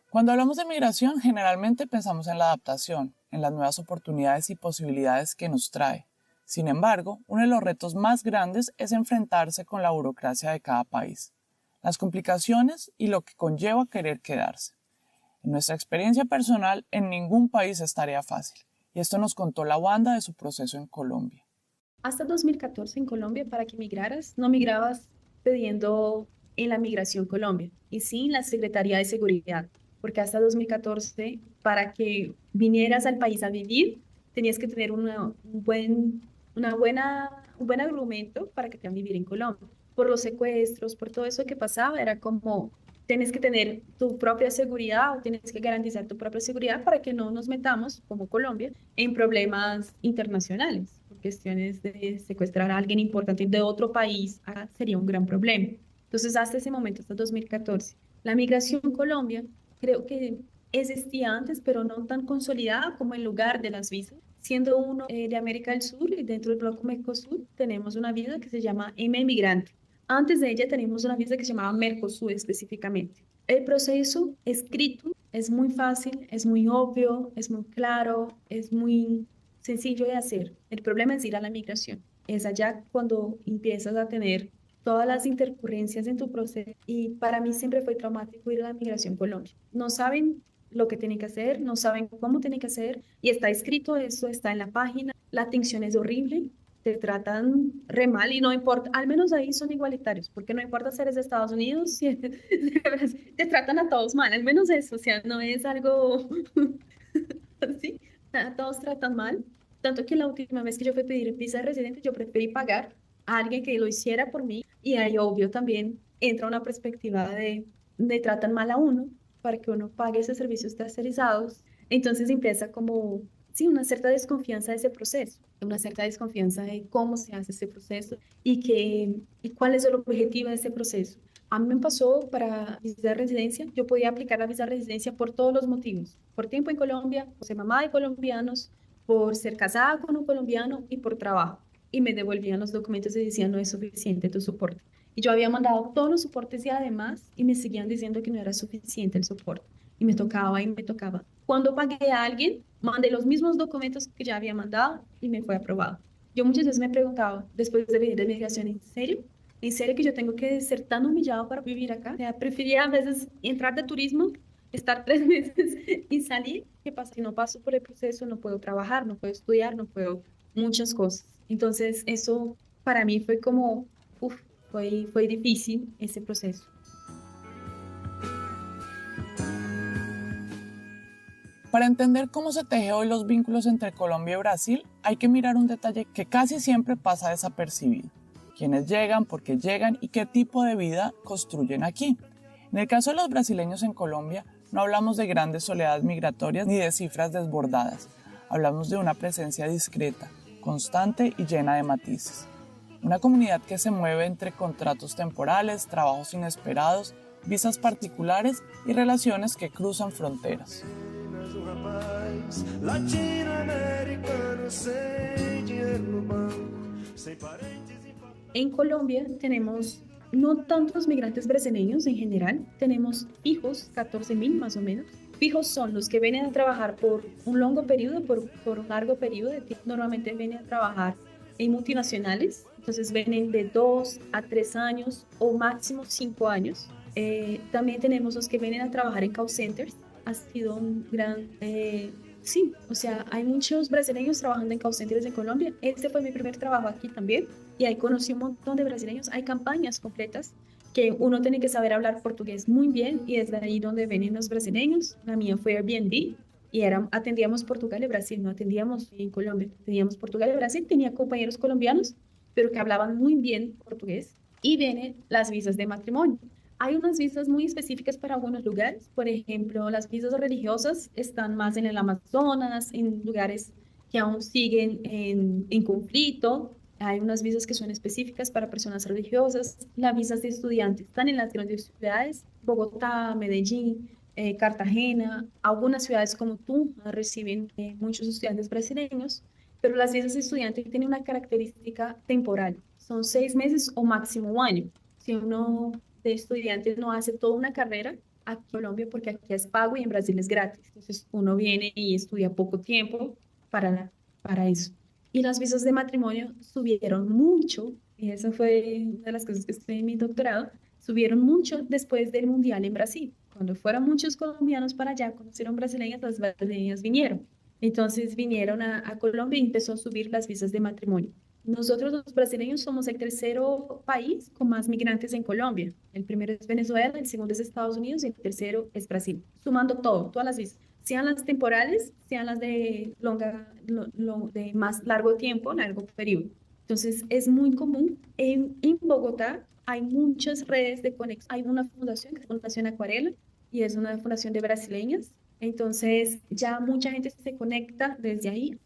Cuando hablamos de migración, generalmente pensamos en la adaptación, en las nuevas oportunidades y posibilidades que nos trae. Sin embargo, uno de los retos más grandes es enfrentarse con la burocracia de cada país, las complicaciones y lo que conlleva querer quedarse. En nuestra experiencia personal, en ningún país es tarea fácil, y esto nos contó la Wanda de su proceso en Colombia. Hasta 2014 en Colombia, para que migraras, no migrabas pidiendo en la Migración Colombia, y sí en la Secretaría de Seguridad, porque hasta 2014, para que vinieras al país a vivir, tenías que tener un buen argumento para que te van a vivir en Colombia. Por los secuestros, por todo eso que pasaba, era como tienes que tener tu propia seguridad o tienes que garantizar tu propia seguridad para que no nos metamos, como Colombia, en problemas internacionales. Por cuestiones de secuestrar a alguien importante de otro país sería un gran problema. Entonces, hasta ese momento, hasta 2014, la migración en Colombia creo que existía antes, pero no tan consolidada como en lugar de las visas. Siendo uno de América del Sur y dentro del bloque Mercosur, tenemos una visa que se llama M-Migrante. Antes de ella teníamos una visa que se llamaba Mercosur específicamente. El proceso escrito es muy fácil, es muy obvio, es muy claro, es muy sencillo de hacer. El problema es ir a la migración. Es allá cuando empiezas a tener todas las intercurrencias en tu proceso. Y para mí siempre fue traumático ir a la migración Colombia. No saben lo que tienen que hacer, no saben cómo tienen que hacer, y está escrito eso, está en la página. La atención es horrible, te tratan re mal y no importa, al menos ahí son igualitarios, porque no importa si eres de Estados Unidos, si te tratan a todos mal, al menos eso, o sea, no es algo así, a todos tratan mal. Tanto que la última vez que yo fui a pedir visa de residente, yo preferí pagar a alguien que lo hiciera por mí, y ahí obvio también entra una perspectiva de tratan mal a uno para que uno pague esos servicios tercerizados. Entonces empieza como sí, una cierta desconfianza de ese proceso, una cierta desconfianza de cómo se hace ese proceso y cuál es el objetivo de ese proceso. A mí me pasó para visa de residencia, yo podía aplicar la visa de residencia por todos los motivos, por tiempo en Colombia, por ser mamá de colombianos, por ser casada con un colombiano y por trabajo. Y me devolvían los documentos y decían no es suficiente tu soporte. Y yo había mandado todos los soportes y además, y me seguían diciendo que no era suficiente el soporte. Y me tocaba y me tocaba. Cuando pagué a alguien, mandé los mismos documentos que ya había mandado y me fue aprobado. Yo muchas veces me preguntaba, después de venir de migración, ¿en serio? ¿En serio que yo tengo que ser tan humillado para vivir acá? O sea, prefería a veces entrar de turismo, estar 3 meses y salir. ¿Qué pasa? Si no paso por el proceso, no puedo trabajar, no puedo estudiar, no puedo muchas cosas. Entonces, eso para mí fue como, uff, fue difícil ese proceso. Para entender cómo se tejen hoy los vínculos entre Colombia y Brasil, hay que mirar un detalle que casi siempre pasa desapercibido: quiénes llegan, por qué llegan y qué tipo de vida construyen aquí. En el caso de los brasileños en Colombia, no hablamos de grandes oleadas migratorias ni de cifras desbordadas. Hablamos de una presencia discreta, constante y llena de matices. Una comunidad que se mueve entre contratos temporales, trabajos inesperados, visas particulares y relaciones que cruzan fronteras. En Colombia tenemos no tantos migrantes brasileños en general, tenemos fijos, 14.000 más o menos. Fijos son los que vienen a trabajar por un largo periodo, por un largo periodo de tiempo. Normalmente vienen a trabajar en multinacionales, entonces vienen de 2 a 3 años o máximo 5 años. También tenemos los que vienen a trabajar en call centers. Ha sido un gran... sí, o sea, hay muchos brasileños trabajando en call centers en Colombia. Este fue mi primer trabajo aquí también y ahí conocí un montón de brasileños. Hay campañas completas que uno tiene que saber hablar portugués muy bien y es de ahí donde vienen los brasileños. La mía fue Airbnb y atendíamos Portugal y Brasil, no atendíamos en Colombia, atendíamos Portugal y Brasil. Tenía compañeros colombianos, pero que hablaban muy bien portugués. Y vienen las visas de matrimonio. Hay unas visas muy específicas para algunos lugares. Por ejemplo, las visas religiosas están más en el Amazonas, en lugares que aún siguen en conflicto. Hay unas visas que son específicas para personas religiosas. Las visas de estudiantes están en las grandes ciudades, Bogotá, Medellín, Cartagena. Algunas ciudades como tú reciben muchos estudiantes brasileños, pero las visas de estudiantes tienen una característica temporal. Son 6 meses o máximo un año. Si uno de estudiantes no hace toda una carrera a Colombia, porque aquí es pago y en Brasil es gratis. Entonces uno viene y estudia poco tiempo para eso. Y las visas de matrimonio subieron mucho, y eso fue una de las cosas que estudié en mi doctorado, subieron mucho después del Mundial en Brasil. Cuando fueron muchos colombianos para allá, conocieron brasileñas, las brasileñas vinieron. Entonces vinieron a Colombia y empezó a subir las visas de matrimonio. Nosotros los brasileños somos el tercero país con más migrantes en Colombia. El primero es Venezuela, el segundo es Estados Unidos y el tercero es Brasil. Sumando todas las visas, sean las temporales, sean las de más largo tiempo, largo periodo. Entonces es muy común. En Bogotá hay muchas redes de conexión. Hay una fundación, que es Fundación Acuarela, y es una fundación de brasileñas. Entonces ya mucha gente se conecta desde ahí.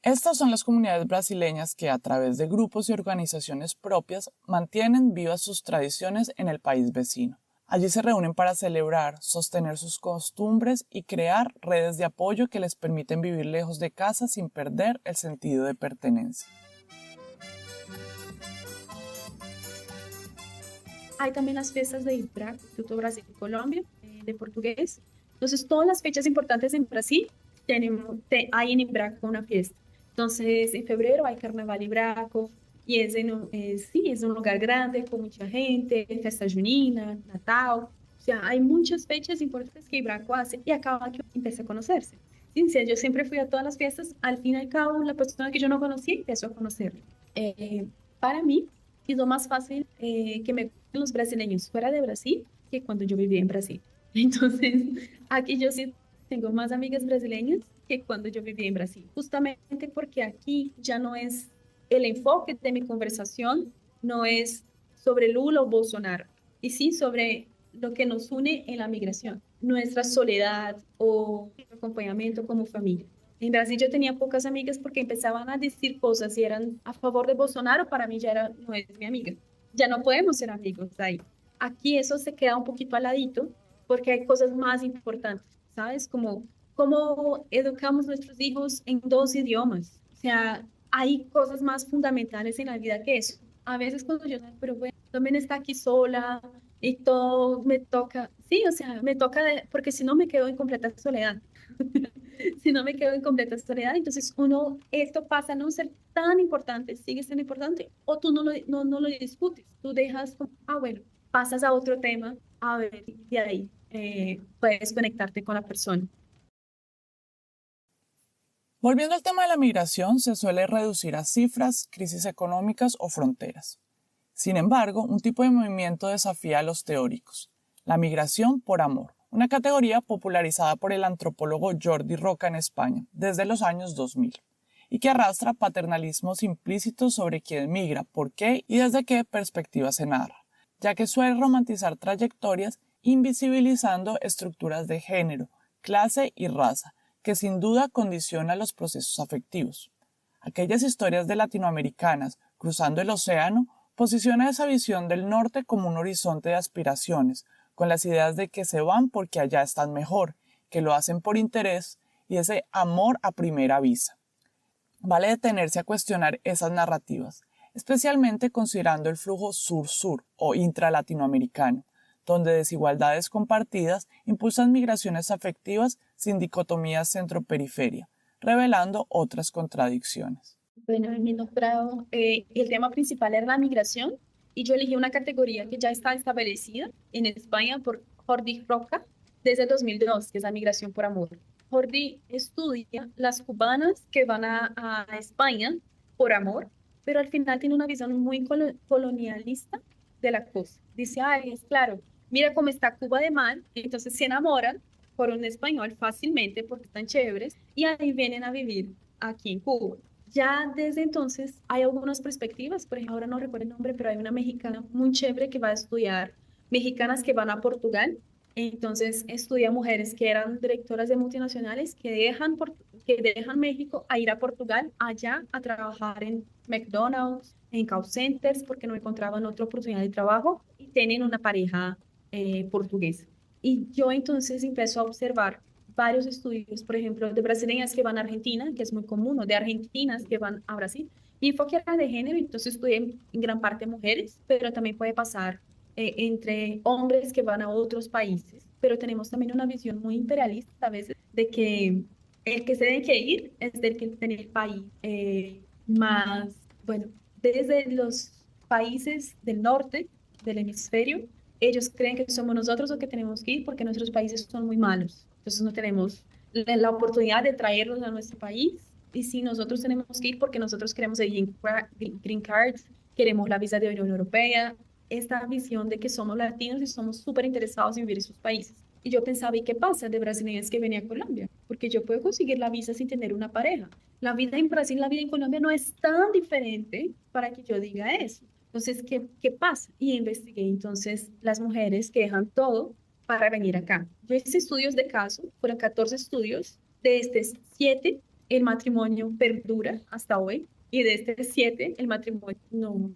Estas son las comunidades brasileñas que, a través de grupos y organizaciones propias, mantienen vivas sus tradiciones en el país vecino. Allí se reúnen para celebrar, sostener sus costumbres y crear redes de apoyo que les permiten vivir lejos de casa sin perder el sentido de pertenencia. Hay también las fiestas de IBRAC, Instituto Brasil y Colombia, de portugués. Entonces, todas las fechas importantes en Brasil hay en IBRAC una fiesta. Entonces, en febrero hay Carnaval Ibraco, y sí, es un lugar grande, con mucha gente, festa junina, Natal. O sea, hay muchas fechas importantes que Ibraco hace y acaba que empieza a conocerse. Sí, o sea, yo siempre fui a todas las fiestas, al fin y al cabo, la persona que yo no conocía empezó a conocerlo. Para mí, es lo más fácil que me conozcan los brasileños fuera de Brasil que cuando yo vivía en Brasil. Entonces, aquí yo sí tengo más amigas brasileñas que cuando yo vivía en Brasil, justamente porque aquí ya no es el enfoque de mi conversación, no es sobre Lula o Bolsonaro, y sí sobre lo que nos une en la migración, nuestra soledad o acompañamiento como familia. En Brasil yo tenía pocas amigas porque empezaban a decir cosas y eran a favor de Bolsonaro, para mí ya era, no es mi amiga. Ya no podemos ser amigos ahí. Aquí eso se queda un poquito al ladito porque hay cosas más importantes, ¿sabes? Como cómo educamos nuestros hijos en dos idiomas. O sea, hay cosas más fundamentales en la vida que eso. A veces cuando yo, pero bueno, también está aquí sola y todo me toca, sí, o sea, me toca porque si no me quedo en completa soledad. Si no me quedo en completa soledad, entonces uno, esto pasa a no ser tan importante, sigue siendo importante, o tú no lo discutes, tú dejas, bueno, pasas a otro tema, a ver, de ahí puedes conectarte con la persona. Volviendo al tema de la migración, se suele reducir a cifras, crisis económicas o fronteras. Sin embargo, un tipo de movimiento desafía a los teóricos: la migración por amor, una categoría popularizada por el antropólogo Jordi Roca en España desde los años 2000, y que arrastra paternalismos implícitos sobre quién migra, por qué y desde qué perspectiva se narra, ya que suele romantizar trayectorias invisibilizando estructuras de género, clase y raza, que sin duda condiciona los procesos afectivos. Aquellas historias de latinoamericanas cruzando el océano posiciona esa visión del norte como un horizonte de aspiraciones, con las ideas de que se van porque allá están mejor, que lo hacen por interés y ese amor a primera vista. Vale detenerse a cuestionar esas narrativas, especialmente considerando el flujo sur-sur o intralatinoamericano, donde desigualdades compartidas impulsan migraciones afectivas sin dicotomías centro-periferia, revelando otras contradicciones. Bueno, en mi doctorado el tema principal era la migración y yo elegí una categoría que ya está establecida en España por Jordi Roca desde 2002, que es la migración por amor. Jordi estudia las cubanas que van a España por amor, pero al final tiene una visión muy colonialista de la cosa. Dice, ay, es claro, mira cómo está Cuba de mal, entonces se enamoran por un español fácilmente porque están chéveres y ahí vienen a vivir aquí en Cuba. Ya desde entonces hay algunas perspectivas, por ejemplo, ahora no recuerdo el nombre, pero hay una mexicana muy chévere que va a estudiar, mexicanas que van a Portugal, entonces estudia mujeres que eran directoras de multinacionales que dejan México a ir a Portugal, allá a trabajar en McDonald's, en call centers, porque no encontraban otra oportunidad de trabajo y tienen una pareja portuguesa. Y yo entonces empiezo a observar varios estudios, por ejemplo, de brasileñas que van a Argentina, que es muy común, o de argentinas que van a Brasil. Mi enfoque era de género, entonces estudié en gran parte mujeres, pero también puede pasar entre hombres que van a otros países. Pero tenemos también una visión muy imperialista a veces de que el que se tiene que ir es del que tiene el país más, bueno, desde los países del norte del hemisferio, ellos creen que somos nosotros los que tenemos que ir porque nuestros países son muy malos. Entonces no tenemos la oportunidad de traerlos a nuestro país. Y si nosotros tenemos que ir porque nosotros queremos el green card, queremos la visa de Unión Europea, esta visión de que somos latinos y somos súper interesados en vivir en sus países. Y yo pensaba, ¿y qué pasa de brasileños que venía a Colombia? Porque yo puedo conseguir la visa sin tener una pareja. La vida en Brasil, la vida en Colombia no es tan diferente para que yo diga eso. Entonces, ¿qué pasa? Y investigué entonces las mujeres que dejan todo para venir acá. Yo hice estudios de caso, fueron 14 estudios, de estos 7 el matrimonio perdura hasta hoy y de estos 7 el matrimonio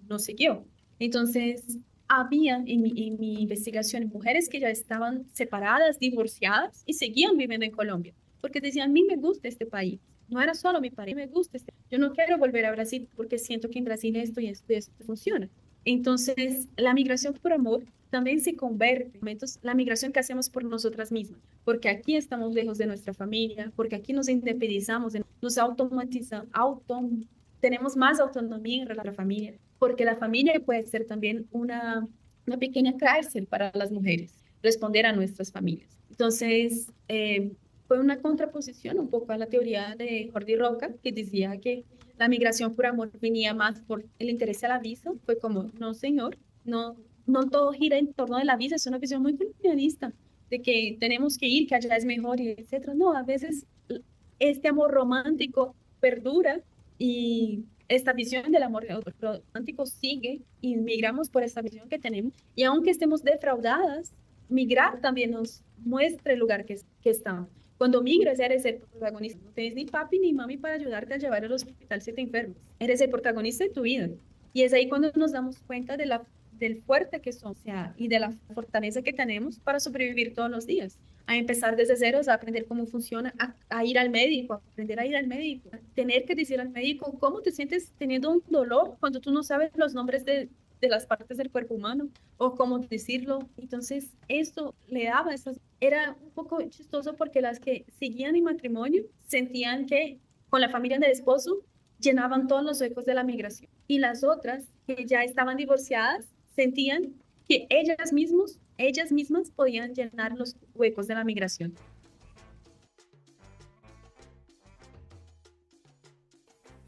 no siguió. Entonces, había en mi investigación mujeres que ya estaban separadas, divorciadas y seguían viviendo en Colombia, porque decían, a mí me gusta este país. No era solo mi país, me gusta este. Yo no quiero volver a Brasil porque siento que en Brasil esto y esto y esto funciona. Entonces, la migración por amor también se convierte en momentos, la migración que hacemos por nosotras mismas, porque aquí estamos lejos de nuestra familia, porque aquí nos independizamos, nos automatizamos, tenemos más autonomía en relación a la familia, porque la familia puede ser también una pequeña cárcel para las mujeres, responder a nuestras familias. Entonces, fue una contraposición un poco a la teoría de Jordi Roca, que decía que la migración por amor venía más por el interés a la visa. Fue como, no señor, no todo gira en torno de la visa, es una visión muy colonialista, de que tenemos que ir, que allá es mejor, y etcétera. No, a veces este amor romántico perdura y esta visión del amor romántico sigue y migramos por esta visión que tenemos. Y aunque estemos defraudadas, migrar también nos muestra el lugar que estamos. Cuando migras, eres el protagonista. No tienes ni papi ni mami para ayudarte a llevar al hospital si te enfermas. Eres el protagonista de tu vida. Y es ahí cuando nos damos cuenta del fuerte que somos, o sea, y de la fortaleza que tenemos para sobrevivir todos los días. A empezar desde ceros, a aprender cómo funciona, a ir al médico, a aprender a ir al médico, a tener que decir al médico cómo te sientes teniendo un dolor cuando tú no sabes los nombres de las partes del cuerpo humano o cómo decirlo. Entonces, esto le daba esas... Era un poco chistoso porque las que seguían en matrimonio sentían que con la familia del esposo llenaban todos los huecos de la migración. Y las otras que ya estaban divorciadas sentían que ellas mismas podían llenar los huecos de la migración.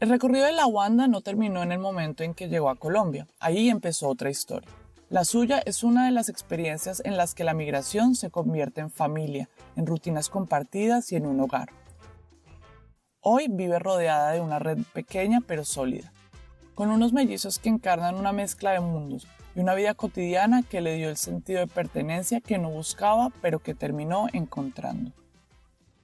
El recorrido de la Wanda no terminó en el momento en que llegó a Colombia. Ahí empezó otra historia. La suya es una de las experiencias en las que la migración se convierte en familia, en rutinas compartidas y en un hogar. Hoy vive rodeada de una red pequeña pero sólida, con unos mellizos que encarnan una mezcla de mundos y una vida cotidiana que le dio el sentido de pertenencia que no buscaba pero que terminó encontrando.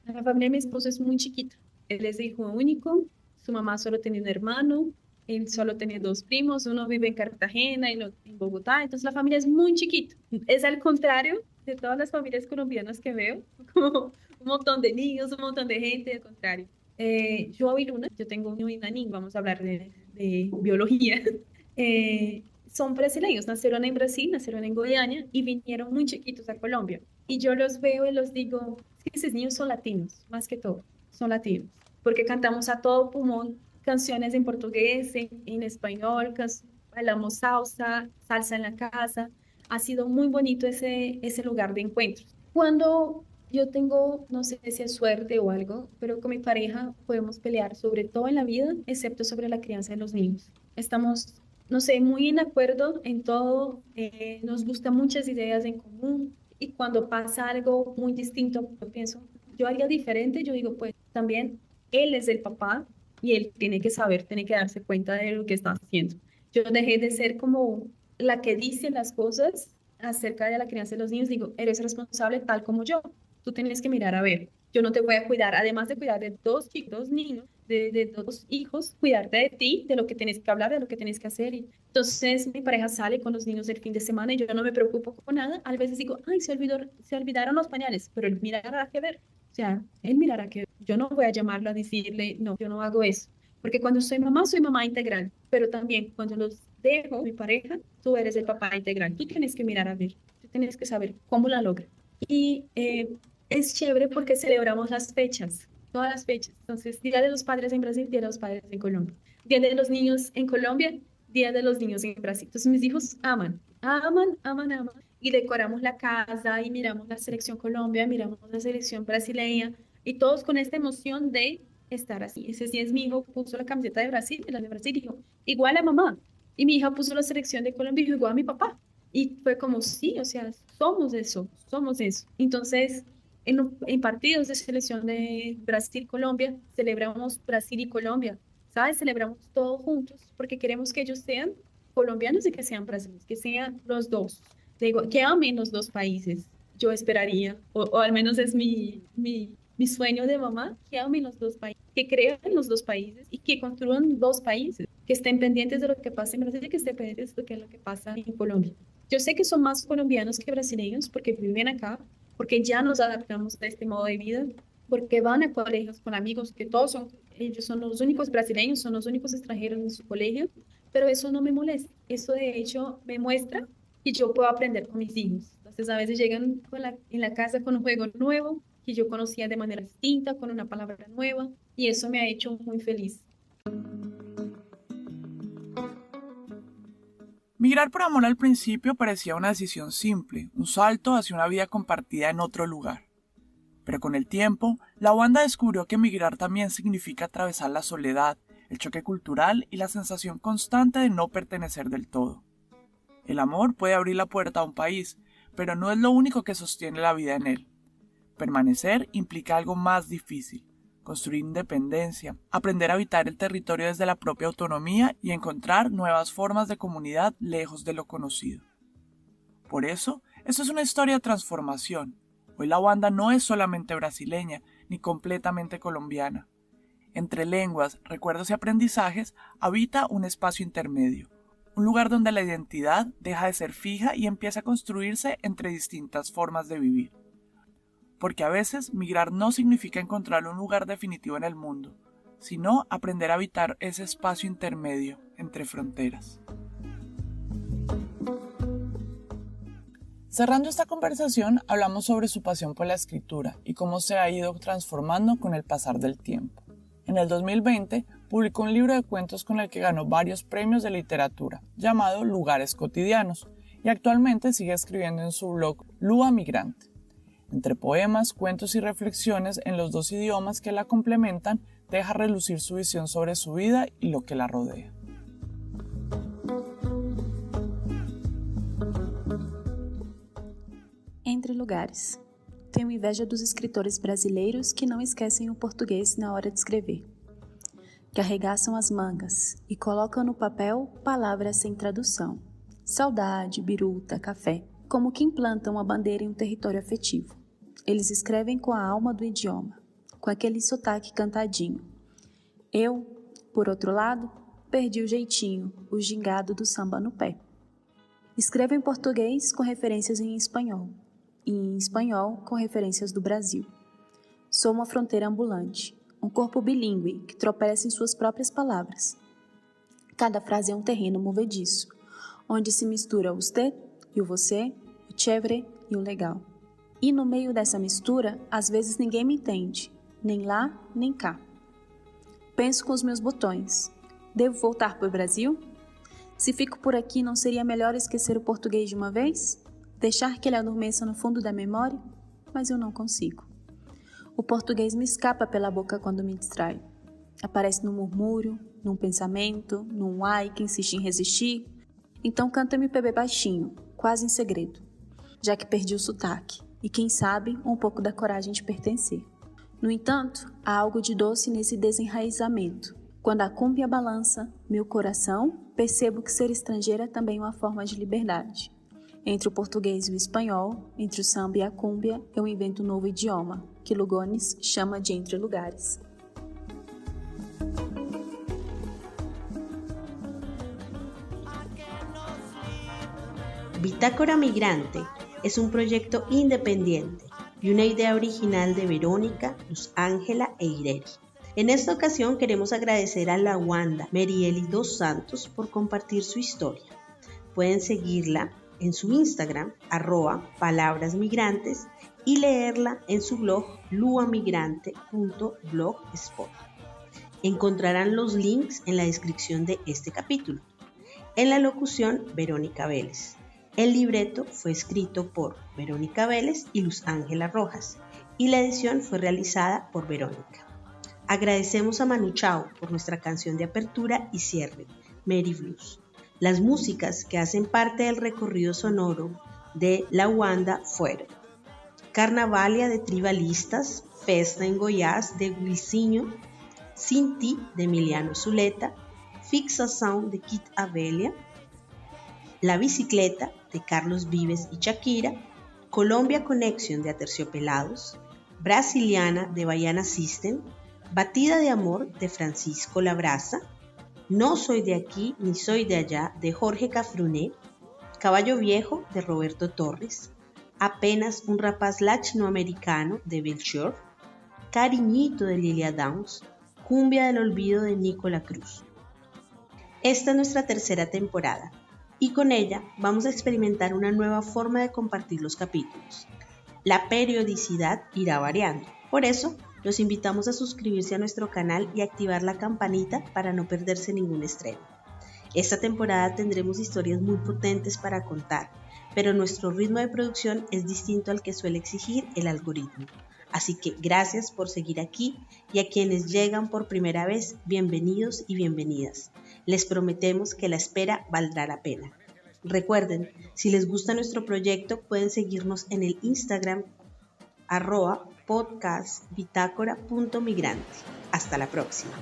La familia de mi esposo es muy chiquita. Él es hijo único, su mamá solo tenía un hermano, él solo tenía 2 primos, uno vive en Cartagena y otro en Bogotá, entonces la familia es muy chiquita. Es al contrario de todas las familias colombianas que veo, como un montón de niños, un montón de gente, al contrario. Yo y Luna, yo tengo un niño y una niña, vamos a hablar de biología. Son brasileños, nacieron en Brasil, nacieron en Goiânia y vinieron muy chiquitos a Colombia. Y yo los veo y los digo, es que esos niños son latinos, más que todo, son latinos, porque cantamos a todo pulmón canciones en portugués, en español, bailamos salsa en la casa. Ha sido muy bonito ese lugar de encuentros. Cuando yo tengo, no sé si es suerte o algo, pero con mi pareja podemos pelear sobre todo en la vida, excepto sobre la crianza de los niños. Estamos, no sé, muy en acuerdo en todo, nos gustan muchas ideas en común y cuando pasa algo muy distinto, yo pienso, yo haría diferente, yo digo, pues también él es el papá y él tiene que saber, tiene que darse cuenta de lo que está haciendo. Yo dejé de ser como la que dice las cosas acerca de la crianza de los niños, digo, eres responsable tal como yo, tú tienes que mirar a ver, yo no te voy a cuidar, además de cuidar de 2 niños, de 2 hijos, cuidarte de ti, de lo que tienes que hablar, de lo que tienes que hacer. Y entonces mi pareja sale con los niños el fin de semana y yo no me preocupo con nada, a veces digo, ay, se olvidaron los pañales, pero él mirará que ver, o sea, él mirará que yo no voy a llamarlo a decirle, no, yo no hago eso, porque cuando soy mamá integral, pero también cuando los dejo, mi pareja, tú eres el papá integral. Tú tienes que mirar a ver, tú tienes que saber cómo la logra. Y es chévere porque celebramos las fechas, todas las fechas. Entonces, Día de los Padres en Brasil, Día de los Padres en Colombia. Día de los Niños en Colombia, Día de los Niños en Brasil. Entonces, mis hijos aman, aman, aman, aman. Y decoramos la casa y miramos la selección Colombia, miramos la selección brasileña y todos con esta emoción de estar así. Ese sí es mi hijo, puso la camiseta de Brasil, de la de Brasil, y dijo, igual a mamá. Y mi hija puso la selección de Colombia y dijo, igual a mi papá. Y fue como, sí, o sea, somos eso, somos eso. Entonces, en partidos de selección de Brasil-Colombia, celebramos Brasil y Colombia, ¿sabes? Celebramos todos juntos porque queremos que ellos sean colombianos y que sean brasileños, que sean los dos. Digo, que amen los 2 países, yo esperaría, o al menos es mi sueño de mamá, que amen los 2 países, que crean en los 2 países y que construyan 2 países, que estén pendientes de lo que pasa en Brasil y que estén pendientes de lo que pasa en Colombia. Yo sé que son más colombianos que brasileños porque viven acá, porque ya nos adaptamos a este modo de vida, porque van a colegios con amigos que ellos son los únicos brasileños, son los únicos extranjeros en su colegio, pero eso no me molesta. Eso de hecho me muestra que yo puedo aprender con mis hijos. Entonces a veces llegan en la casa con un juego nuevo que yo conocía de manera distinta, con una palabra nueva, y eso me ha hecho muy feliz. Migrar por amor al principio parecía una decisión simple, un salto hacia una vida compartida en otro lugar. Pero con el tiempo, la Wanda descubrió que migrar también significa atravesar la soledad, el choque cultural y la sensación constante de no pertenecer del todo. El amor puede abrir la puerta a un país, pero no es lo único que sostiene la vida en él. Permanecer implica algo más difícil: construir independencia, aprender a habitar el territorio desde la propia autonomía y encontrar nuevas formas de comunidad lejos de lo conocido. Por eso, esto es una historia de transformación. Hoy la Wanda no es solamente brasileña, ni completamente colombiana. Entre lenguas, recuerdos y aprendizajes habita un espacio intermedio, un lugar donde la identidad deja de ser fija y empieza a construirse entre distintas formas de vivir. Porque a veces migrar no significa encontrar un lugar definitivo en el mundo, sino aprender a habitar ese espacio intermedio entre fronteras. Cerrando esta conversación, hablamos sobre su pasión por la escritura y cómo se ha ido transformando con el pasar del tiempo. En el 2020, publicó un libro de cuentos con el que ganó varios premios de literatura, llamado Lugares Cotidianos, y actualmente sigue escribiendo en su blog Lua Migrante. Entre poemas, cuentos y reflexiones en los dos idiomas que la complementan, deja relucir su visión sobre su vida y lo que la rodea. Entre lugares. Tenho inveja dos escritores brasileiros que não esquecem o português na hora de escrever, que arregaçam as mangas e colocam no papel palavras sem tradução, saudade, biruta, café, como que implantam a bandeira em um território afetivo. Eles escrevem com a alma do idioma, com aquele sotaque cantadinho. Eu, por outro lado, perdi o jeitinho, o gingado do samba no pé. Escrevo em português com referências em espanhol, e em espanhol com referências do Brasil. Sou uma fronteira ambulante, um corpo bilíngue que tropeça em suas próprias palavras. Cada frase é um terreno movediço, onde se mistura o usted e o você, o chévere e o legal. E no meio dessa mistura, às vezes ninguém me entende, nem lá, nem cá. Penso com os meus botões. Devo voltar para o Brasil? Se fico por aqui, não seria melhor esquecer o português de uma vez? Deixar que ele adormeça no fundo da memória? Mas eu não consigo. O português me escapa pela boca quando me distrai. Aparece num murmúrio, num pensamento, num ai que insiste em resistir. Então canto MPB baixinho, quase em segredo, já que perdi o sotaque e, quem sabe, um pouco da coragem de pertencer. No entanto, há algo de doce nesse desenraizamento. Quando a cúmbia balança meu coração, percebo que ser estrangeira é também uma forma de liberdade. Entre o português e o espanhol, entre o samba e a cúmbia, eu invento um novo idioma, que Lugones chama de Entre Lugares. Bitácora Migrante es un proyecto independiente y una idea original de Verónica, Luz Ángela e Ireri. En esta ocasión queremos agradecer a la Wanda Merieli dos Santos por compartir su historia. Pueden seguirla en su Instagram, @palabrasmigrantes, y leerla en su blog luamigrante.blogspot. Encontrarán los links en la descripción de este capítulo. En la locución, Verónica Vélez. El libreto fue escrito por Verónica Vélez y Luz Ángela Rojas, y la edición fue realizada por Verónica. Agradecemos a Manu Chao por nuestra canción de apertura y cierre, Mary Blues. Las músicas que hacen parte del recorrido sonoro de La Wanda fueron Carnavalia de Tribalistas, Festa en Goiás de Wilsinho, Sin Ti de Emiliano Zuleta, Fixação de Kit Avelia, La Bicicleta de Carlos Vives y Shakira, Colombia Connection de Aterciopelados, Brasiliana de Baiana System, Batida de Amor de Francisco Labraza, No soy de aquí ni soy de allá de Jorge Cafruné, Caballo Viejo de Roberto Torres, Apenas un rapaz latinoamericano de Belchior, Cariñito de Lilia Downs, Cumbia del Olvido de Nicola Cruz. Esta es nuestra tercera temporada y con ella vamos a experimentar una nueva forma de compartir los capítulos. La periodicidad irá variando, por eso los invitamos a suscribirse a nuestro canal y activar la campanita para no perderse ningún estreno. Esta temporada tendremos historias muy potentes para contar, pero nuestro ritmo de producción es distinto al que suele exigir el algoritmo. Así que gracias por seguir aquí y a quienes llegan por primera vez, bienvenidos y bienvenidas. Les prometemos que la espera valdrá la pena. Recuerden, si les gusta nuestro proyecto pueden seguirnos en el Instagram @podcastbitácora.migrante. Hasta la próxima.